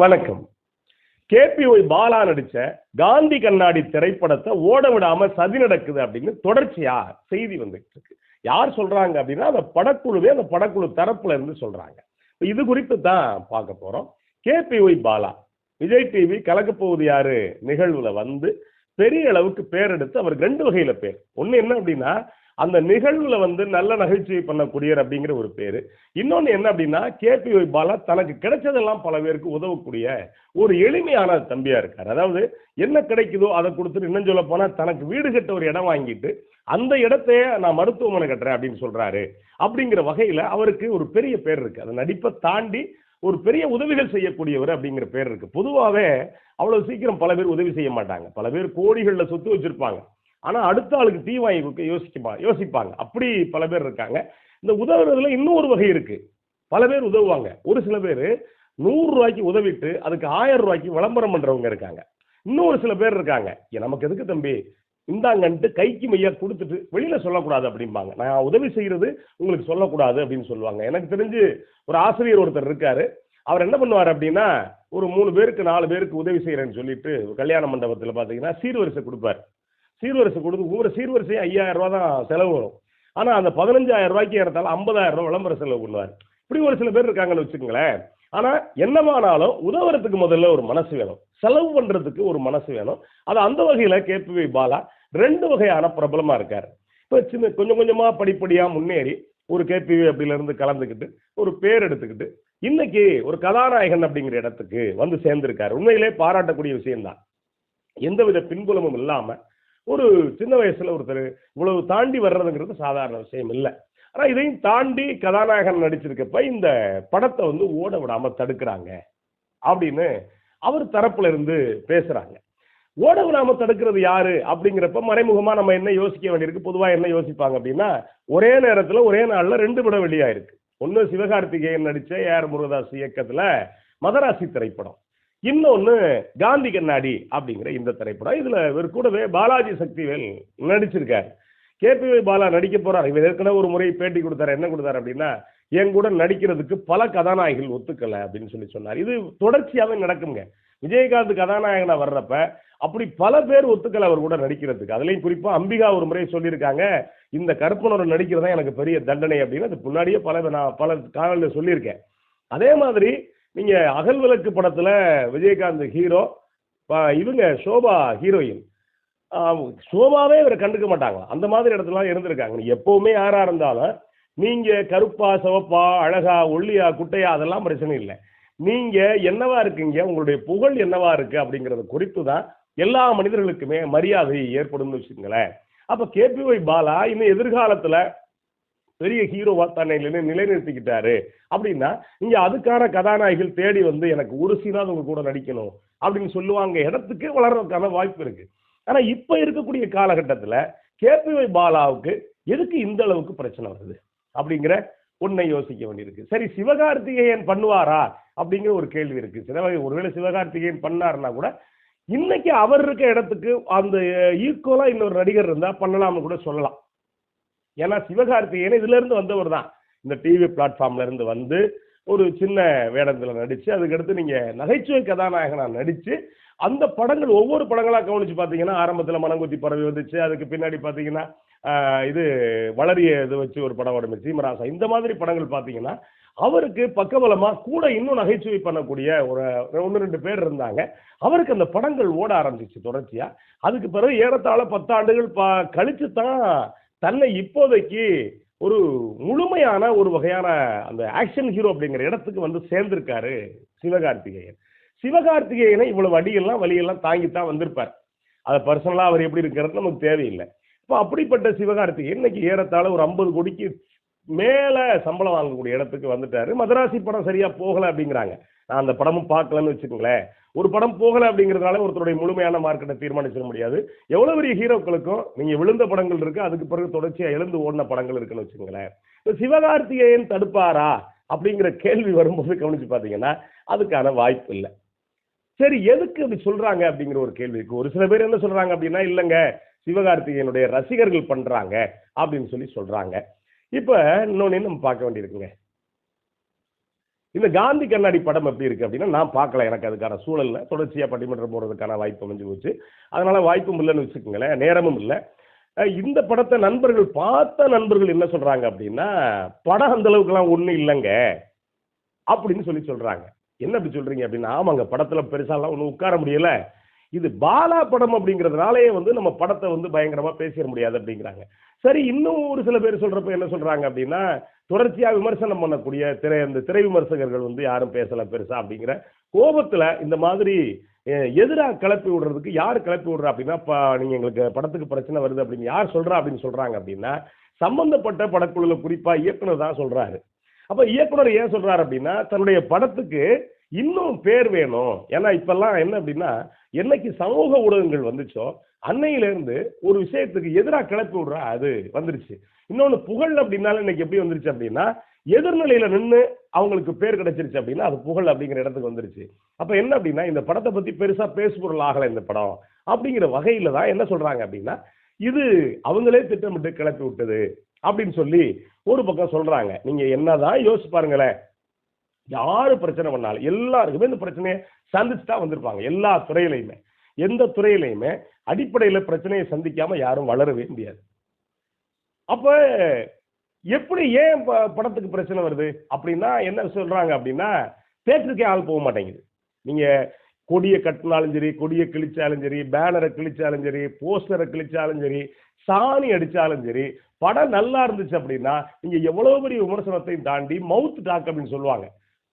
வணக்கம். கேபிஒய் பாலா நடிச்ச காந்தி கண்ணாடி திரைப்படத்தை ஓட விடாம சதி நடக்குது அப்படின்னு தொடர்ச்சியா செய்தி வந்துட்டு இருக்கு. யார் சொல்றாங்க அப்படின்னா அந்த படக்குழு தரப்புல இருந்து சொல்றாங்க. இது குறித்து தான் பார்க்க போறோம். கேபிஒய் பாலா விஜய் டிவி கலக்க போகுது யாரு நிகழ்வுல வந்து பெரிய அளவுக்கு பேர் எடுத்து அவருக்கு ரெண்டு வகையில பேர். ஒண்ணு என்ன அப்படின்னா அந்த நிகழ்வுல வந்து நல்ல நகைச்சுவை பண்ணக்கூடியவர் அப்படிங்கிற ஒரு பேரு. இன்னொன்னு என்ன அப்படின்னா கேபிஒய் பாலா தனக்கு கிடைச்சதெல்லாம் பல பேருக்கு உதவக்கூடிய ஒரு எளிமையான தம்பியா இருக்காரு. அதாவது என்ன கிடைக்குதோ அதை கொடுத்துட்டு இன்னும் சொல்ல போனா தனக்கு வீடு கட்ட ஒரு இடம் வாங்கிட்டு அந்த இடத்தையே நான் மருத்துவமனை கட்டுறேன் அப்படின்னு சொல்றாரு. அப்படிங்கிற வகையில அவருக்கு ஒரு பெரிய பேர் இருக்கு. அந்த நடிப்பை தாண்டி ஒரு பெரிய உதவிகள் செய்யக்கூடியவர் அப்படிங்கிற பேர் இருக்கு. பொதுவாகவே அவ்வளவு சீக்கிரம் பல பேர் உதவி செய்ய மாட்டாங்க. பல பேர் கோடிகள்ல சொத்து வச்சிருப்பாங்க. ஆனா அடுத்த ஆளுக்கு தீ வாங்கி கொடுக்க யோசிப்பாங்க. அப்படி பல பேர் இருக்காங்க. இந்த உதவுறதுல இன்னொரு வகை இருக்கு. பல பேர் உதவுவாங்க. ஒரு சில பேர் 100 ரூபாய்க்கு உதவிட்டு அதுக்கு 1000 ரூபாய்க்கு விளம்பரம் பண்றவங்க இருக்காங்க. இன்னொரு சில பேர் இருக்காங்க, நமக்கு எதுக்கு தம்பி இந்தாங்கன்ட்டு கைக்கு மையா கொடுத்துட்டு வெளியில சொல்லக்கூடாது அப்படிம்பாங்க. நான் உதவி செய்யறது உங்களுக்கு சொல்லக்கூடாது அப்படின்னு சொல்லுவாங்க. எனக்கு தெரிஞ்சு ஒரு ஆசிரியர் ஒருத்தர் இருக்காரு. அவர் என்ன பண்ணுவார் அப்படின்னா ஒரு 3 பேருக்கு 4 பேருக்கு உதவி செய்யறேன்னு சொல்லிட்டு கல்யாண மண்டபத்தில் பார்த்தீங்கன்னா சீர்வரிசை கொடுப்பார். சீர்வரிசை கொடுத்து ஒவ்வொரு சீர்வரிசையும் 5000 ரூபா தான் செலவு வரும். ஆனா அந்த 15000 ரூபாய்க்கு ஏறத்தாலும் 50000 ரூபாய் விளம்பர செலவு பண்ணுவார். இப்படி ஒரு சில பேர் இருக்காங்கன்னு வச்சுக்கோங்களேன். ஆனா என்னவானாலும் உதவுறதுக்கு முதல்ல ஒரு மனசு வேணும், செலவு பண்றதுக்கு ஒரு மனசு வேணும். அது அந்த வகையில கேபிஒய் பாலா 2 வகையான பிரபலமா இருக்காரு. இப்போ கொஞ்சம் கொஞ்சமா படிப்படியா முன்னேறி ஒரு கேபிஒய் அப்படில இருந்து கலந்துக்கிட்டு ஒரு பேர் எடுத்துக்கிட்டு இன்னைக்கு ஒரு கதாநாயகன் அப்படிங்கிற இடத்துக்கு வந்து சேர்ந்திருக்காரு. உண்மையிலே பாராட்டக்கூடிய விஷயம்தான். எந்தவித பின்புலமும் இல்லாம ஒரு சின்ன வயசுல ஒருத்தர் இவ்வளவு தாண்டி வர்றதுங்கிறது சாதாரண விஷயம் இல்லை. ஆனா இதையும் தாண்டி கதாநாயகன் நடிச்சிருக்கப்ப இந்த படத்தை வந்து ஓட விடாம தடுக்கிறாங்க அப்படின்னு அவர் தரப்புல இருந்து பேசுறாங்க. ஓட விடாம தடுக்கிறது யாரு அப்படிங்கிறப்ப மறைமுகமா நம்ம என்ன யோசிக்க வேண்டியிருக்கு. பொதுவா என்ன யோசிப்பாங்க அப்படின்னா ஒரே நேரத்துல ஒரே நாள்ல 2 படம் வெளியாயிருக்கு. ஒன்னு சிவகார்த்திகேயன் நடிச்ச ஏஆர் முருகதாஸ் இயக்கத்துல மதராசி திரைப்படம், இன்னொன்னு காந்தி கண்ணாடி அப்படிங்கிற இந்த திரைப்படம். இதுல இவர் கூடவே பாலாஜி சக்திவேல் நடிச்சிருக்காரு. கேபிஒய் பாலா நடிக்க போறார். இவர் ஏற்கனவே ஒரு முறை பேட்டி கொடுத்தாரு. என்ன கொடுத்தாரு அப்படின்னா என் கூட நடிக்கிறதுக்கு பல கதாநாயகிகள் ஒத்துக்கல அப்படின்னு சொன்னார். இது தொடர்ச்சியாவே நடக்குங்க. விஜயகாந்த் கதாநாயகனா வர்றப்ப அப்படி பல பேர் ஒத்துக்கல அவர் கூட நடிக்கிறதுக்கு. அதுலயும் குறிப்பா அம்பிகா ஒரு முறை சொல்லியிருக்காங்க, இந்த கற்பனோட நடிக்கிறதா எனக்கு பெரிய தண்டனை அப்படின்னு. அது முன்னாடியே நான் பல காலையில் சொல்லியிருக்கேன். அதே மாதிரி நீங்க அகல் விளக்கு படத்துல விஜயகாந்த் ஹீரோ, இவங்க சோபா ஹீரோயின். சோபாவே இவரை கண்டுக்க மாட்டாங்க. அந்த மாதிரி இடத்துல இருந்திருக்காங்க. எப்பவுமே யாரா இருந்தாலும் நீங்க கருப்பா சிவப்பா அழகா ஒல்லியா குட்டையா அதெல்லாம் பிரச்சனை இல்லை. நீங்க என்னவா இருக்கீங்க, உங்களுடைய புகழ் என்னவா இருக்கு அப்படிங்கறது குறித்து தான் எல்லா மனிதர்களுக்குமே மரியாதை ஏற்படும் வச்சுக்கோங்களேன். அப்ப கேபிஒய் பாலா இன்னும் எதிர்காலத்துல பெரிய ஹீரோவா தன்னை நிலைநிறுத்திக்கிட்டாரு அப்படின்னா நீங்க அதுக்கான கதாநாயகிகள் தேடி வந்து எனக்கு ஒரு சீனாவது உங்க கூட நடிக்கணும் அப்படின்னு சொல்லுவாங்க. இடத்துக்கு வளர்றதுக்கான வாய்ப்பு இருக்கு. ஆனா இப்ப இருக்கக்கூடிய காலகட்டத்துல கேபிஒய் பாலாவுக்கு எதுக்கு இந்த அளவுக்கு பிரச்சனை வருது அப்படிங்கிற ஒன்னை யோசிக்க வேண்டியிருக்கு. சரி, சிவகார்த்திகேயன் பண்ணுவாரா அப்படிங்கிற ஒரு கேள்வி இருக்கு. ஒருவேளை சிவகார்த்திகேயன் பண்ணாருன்னா கூட இன்னைக்கு அவர் இருக்க இடத்துக்கு அந்த ஈக்குவலா இன்னொரு நடிகர் இருந்தா பண்ணலாம்னு கூட சொல்லலாம். ஏன்னா சிவகார்த்திகேயன் இதுல இருந்து வந்தவர் தான். இந்த டிவி பிளாட்ஃபார்ம்ல இருந்து வந்து ஒரு சின்ன வேடத்துல நடிச்சு அதுக்கடுத்து நீங்க நகைச்சுவை கதாநாயகனா நடிச்சு அந்த படங்கள் ஒவ்வொரு படங்களா கவனிச்சு பாத்தீங்கன்னா ஆரம்பத்துல மனங்குத்தி பறவை வந்துச்சு. அதுக்கு பின்னாடி பாத்தீங்கன்னா இது வளரிய இது வச்சு ஒரு படம் வரும் சீமராசா. இந்த மாதிரி படங்கள் பாத்தீங்கன்னா அவருக்கு பக்கபலமா கூட இன்னும் நகைச்சுவை பண்ணக்கூடிய ஒரு 1-2 பேர் இருந்தாங்க. அவருக்கு அந்த படங்கள் ஓட ஆரம்பிச்சிச்சு தொடர்ச்சியா. அதுக்கு பிறகு ஏறத்தாழ 10 ஆண்டுகள் கழிச்சு தான் தன்னை இப்போதைக்கு ஒரு முழுமையான ஒரு வகையான அந்த ஆக்ஷன் ஹீரோ அப்படிங்கிற இடத்துக்கு வந்து சேர்ந்திருக்காரு சிவகார்த்திகேயன். சிவகார்த்திகேயனை இவ்வளவு வழியெல்லாம் தாங்கித்தான் வந்திருப்பார். அதை பர்சனலா அவர் எப்படி இருக்கிறது நமக்கு தேவையில்லை. இப்போ அப்படிப்பட்ட சிவகார்த்திகேயன் இன்னைக்கு ஏறத்தாழ ஒரு 50 கோடிக்கு மேல சம்பளம் வாங்கக்கூடிய இடத்துக்கு வந்துட்டாரு. மதராசி படம் சரியா போகல அப்படிங்கிறாங்க. நான் அந்த படமும் பார்க்கலன்னு வச்சுக்கோங்களேன். ஒரு படம் போகல அப்படிங்கிறதுனால ஒருத்தருடைய முழுமையான மார்க்கெட்டை தீர்மானிச்சிட முடியாது. எவ்வளவு பெரிய ஹீரோக்களுக்கும் நீங்க விழுந்த படங்கள் இருக்கு, அதுக்கு பிறகு தொடர்ச்சியா எழுந்து ஓடின படங்கள் இருக்குன்னு வச்சுக்கோங்களேன். சிவகார்த்திகேயன் தடுப்பாரா அப்படிங்கிற கேள்வி வரும்போது கவனிச்சு பாத்தீங்கன்னா அதுக்கான வாய்ப்பு இல்லை. சரி, எதுக்கு அப்படி சொல்றாங்க அப்படிங்கிற ஒரு கேள்வி இருக்கு. ஒரு சில பேர் என்ன சொல்றாங்க அப்படின்னா இல்லைங்க சிவகார்த்திகேயனுடைய ரசிகர்கள் பண்றாங்க அப்படின்னு சொல்றாங்க. இப்ப இன்னொன்னு நம்ம பார்க்க வேண்டியிருக்குங்க. இந்த காந்தி கண்ணாடி படம் எப்படி இருக்கு அப்படின்னா, நான் பார்க்கல. எனக்கு அதுக்கான சூழல்ல தொடர்ச்சியா பட்டிமன்றம் போறதுக்கான வாய்ப்பு அமைஞ்சு போச்சு. அதனால வாய்ப்பும் இல்லைன்னு வச்சுக்கோங்களேன், நேரமும் இல்லை. இந்த படத்தை நண்பர்கள் பார்த்த நண்பர்கள் என்ன சொல்றாங்க அப்படின்னா, படம் அந்த அளவுக்குலாம் ஒண்ணும் இல்லைங்க அப்படின்னு சொல்லி சொல்றாங்க. என்ன அப்படி சொல்றீங்க அப்படின்னா, ஆமாங்க படத்துல பெருசாலாம் ஒன்றும் உட்கார முடியல. இது பாலா படம் அப்படிங்கிறதுனாலயே வந்து நம்ம படத்தை வந்து பயங்கரமா பேசிட முடியாது அப்படிங்கிறாங்க. சரி, இன்னும் ஒரு சில பேர் சொல்றப்ப என்ன சொல்றாங்க அப்படின்னா, தொடர்ச்சியா விமர்சனம் பண்ணக்கூடிய இந்த திரை விமர்சகர்கள் வந்து யாரும் பேசல பெருசா அப்படிங்கிற கோபத்துல இந்த மாதிரி எதிராக கிளப்பி விடுறதுக்கு யார் கிளப்பி விடுறா அப்படின்னா, நீங்க எங்களுக்கு படத்துக்கு பிரச்சனை வருது அப்படின்னு யார் சொல்றா அப்படின்னு சொல்றாங்க அப்படின்னா, சம்பந்தப்பட்ட படக்குழுல குறிப்பா இயக்குனர் தான் சொல்றாரு. அப்ப இயக்குனர் ஏன் சொல்றாரு அப்படின்னா, தன்னுடைய படத்துக்கு இன்னும் பேர் வேணும். ஏன்னா இப்பெல்லாம் என்ன அப்படின்னா, என்னைக்கு சமூக ஊடகங்கள் வந்துச்சோ அன்னையிலிருந்து ஒரு விஷயத்துக்கு எதிராக கிளப்பி விடுறா அது வந்துருச்சு. இன்னொன்னு புகழ் அப்படின்னாலும் இன்னைக்கு எப்படி வந்துருச்சு அப்படின்னா, எதிர்நிலையில நின்று அவங்களுக்கு பேர் கிடைச்சிருச்சு அப்படின்னா அது புகழ் அப்படிங்கிற இடத்துக்கு வந்துருச்சு. அப்ப என்ன அப்படின்னா, இந்த படத்தை பத்தி பெருசா பேசுபொருள் ஆகல இந்த படம் அப்படிங்கிற வகையில தான் என்ன சொல்றாங்க அப்படின்னா, இது அவங்களே திட்டமிட்டு கிளப்பி விட்டது அப்படின்னு சொல்லி ஒரு பக்கம் சொல்றாங்க. நீங்க என்னதான் யோசிச்சு பாருங்களேன், யாரு பிரச்சனை பண்ணாலும் எல்லாருக்குமே இந்த பிரச்சனையை சந்திச்சுட்டா வந்திருப்பாங்க. எல்லா துறையிலையுமே எந்த துறையிலையுமே அடிப்படையில பிரச்சனையை சந்திக்காம யாரும் வளரவே முடியாது. அப்ப எப்படி ஏன் படத்துக்கு பிரச்சனை வருது அப்படின்னா என்ன சொல்றாங்க அப்படின்னா, தேட்டருக்கே ஆள் போக மாட்டேங்குது. நீங்க கொடியை கட்டினாலும் சரி, கொடியை கிழிச்சாலும் சரி, பேனரை கிழிச்சாலும் சரி, போஸ்டரை கிழிச்சாலும் சரி, சாணி அடிச்சாலும் சரி, படம் நல்லா இருந்துச்சு அப்படின்னா நீங்க எவ்வளவு பெரிய விமர்சனத்தையும் தாண்டி மவுத் டாக் அப்படின்னு சொல்லுவாங்க.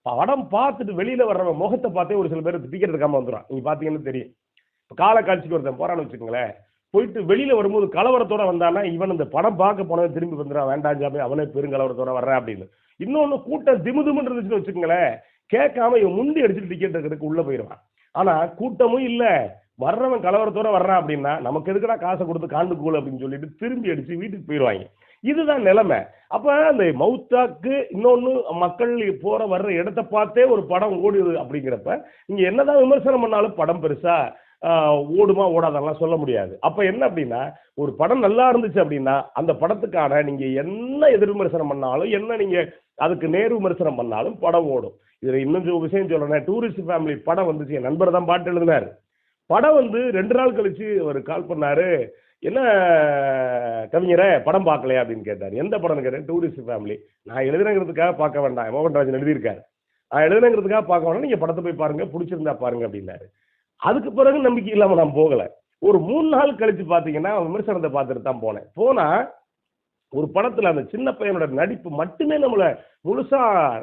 படம் பார்த்துட்டு வெளியில வர்றவங்க முகத்தை பார்த்தே ஒரு சில பேர் டிக்கெட் எடுக்காம வந்துடும். நீங்க பாத்தீங்கன்னு தெரியும். கால காட்சிக்கு ஒருத்தன் போறான்னு வச்சுக்கோங்களேன், போயிட்டு வெளியில வரும்போது கலவரத்தோட வந்தானா இவன் இந்த படம் பார்க்க போனவன் திரும்பி வந்துடுறான், வேண்டாம் ஜாமி அவனே பெருங்கலவரத்தோட வர்றேன் அப்படின்னு. இன்னொன்னு கூட்டம் திமுதுமுன்னு இருந்துச்சுன்னு வச்சுக்கோங்களேன், கேட்காம இவன் முண்டி அடிச்சுட்டு டிக்கெட் எடுக்கிறதுக்கு உள்ள போயிடுவான். ஆனா கூட்டமும் இல்ல, வர்றவன் கலவரத்தோட வர்றான் அப்படின்னா நமக்கு எதுக்குடா காசை கொடுத்து காண்டுக்கூல அப்படின்னு சொல்லிட்டு திரும்பி அடிச்சு வீட்டுக்கு போயிடுவாங்க. இதுதான் நிலைமை. அப்ப அந்த மவுத்தாக்கு இன்னொன்னு மக்கள் போற வர்ற இடத்தை பார்த்தே ஒரு படம் ஓடுது அப்படிங்கிறப்ப நீங்க என்னதான் விமர்சனம் பண்ணாலும் படம் பெருசா ஓடுமா ஓடாதெல்லாம் சொல்ல முடியாது. அப்ப என்ன அப்படின்னா, ஒரு படம் நல்லா இருந்துச்சு அப்படின்னா அந்த படத்துக்கான நீங்க என்ன எதிர் விமர்சனம் பண்ணாலும் என்ன நீங்க அதுக்கு நேர் விமர்சனம் பண்ணாலும் படம் ஓடும். இதுல இன்னும் விஷயம் சொல்றேன். டூரிஸ்ட் ஃபேமிலி படம் வந்துச்சு, என் நண்பர் தான் பாட்டு எழுதினாரு. படம் வந்து 2 நாள் கழிச்சு ஒரு கால் பண்ணாரு, என்ன கவிஞரே படம் பார்க்கலையா அப்படின்னு கேட்டார். எந்த படம்னு கேட்டேன். Tourist family. நான் எழுதுனங்கிறதுக்காக பார்க்க வேண்டாம், மோகன்ராஜன் எழுதியிருக்காரு, நான் எழுதுனங்கிறதுக்காக பார்க்க வேண்டாம், நீங்க படத்தை போய் பாருங்க, பிடிச்சிருந்தா பாருங்க அப்படின்னாரு. அதுக்கு பிறகு நம்பிக்கை இல்லாம நான் போகல. ஒரு 3 நாள் கழிச்சு பாத்தீங்கன்னா விமர்சனத்தை பார்த்துட்டு தான் போனேன். போனா ஒரு படத்துல அந்த சின்ன பையனோட நடிப்பு மட்டுமே முழுசா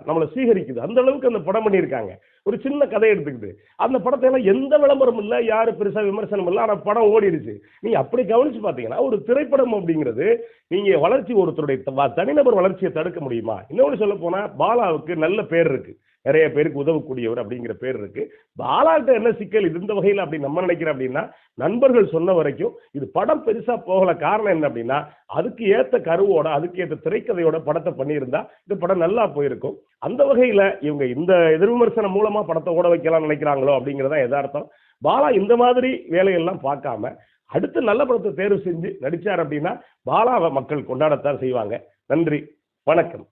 நம்மளை சீகரிக்குது. அந்த அளவுக்கு அந்த படம் பண்ணியிருக்காங்க. ஒரு சின்ன கதை எடுத்துக்கிட்டு அந்த படத்தை எல்லாம் எந்த விளம்பரம் இல்லை, யாரு பெருசா விமர்சனம் இல்லை, ஆனா படம் ஓடிடுச்சு. நீங்க அப்படி கவனிச்சு பாத்தீங்கன்னா ஒரு திரைப்படம் அப்படிங்கிறது நீங்க வளர்ச்சி ஒருத்தருடைய தனிநபர் வளர்ச்சியை தடுக்க முடியுமா? இன்னொன்று சொல்ல போனா பாலாவுக்கு நல்ல பேர் இருக்கு, நிறைய பேருக்கு உதவக்கூடியவர் அப்படிங்கிற பேர் இருக்கு. பாலாட்ட என்ன சிக்கல் இது இந்த வகையில் அப்படி நம்ம நினைக்கிறோம் அப்படின்னா, நண்பர்கள் சொன்ன வரைக்கும் இது படம் பெருசா போகல. காரணம் என்ன அப்படின்னா, அதுக்கு ஏத்த கருவோட அதுக்கு ஏத்த திரைக்கதையோட படத்தை பண்ணியிருந்தா இந்த படம் நல்லா போயிருக்கும். அந்த வகையில இவங்க இந்த எதிர் விமர்சனம் மூலமா படத்தை ஓட வைக்கலாம் நினைக்கிறாங்களோ அப்படிங்கிறதா யதார்த்தம். பாலா இந்த மாதிரி வேலையெல்லாம் பார்க்காம அடுத்து நல்ல படத்தை தேர்வு செஞ்சு நடிச்சார் அப்படின்னா பாலாவை மக்கள் கொண்டாடத்தான் செய்வாங்க. நன்றி, வணக்கம்.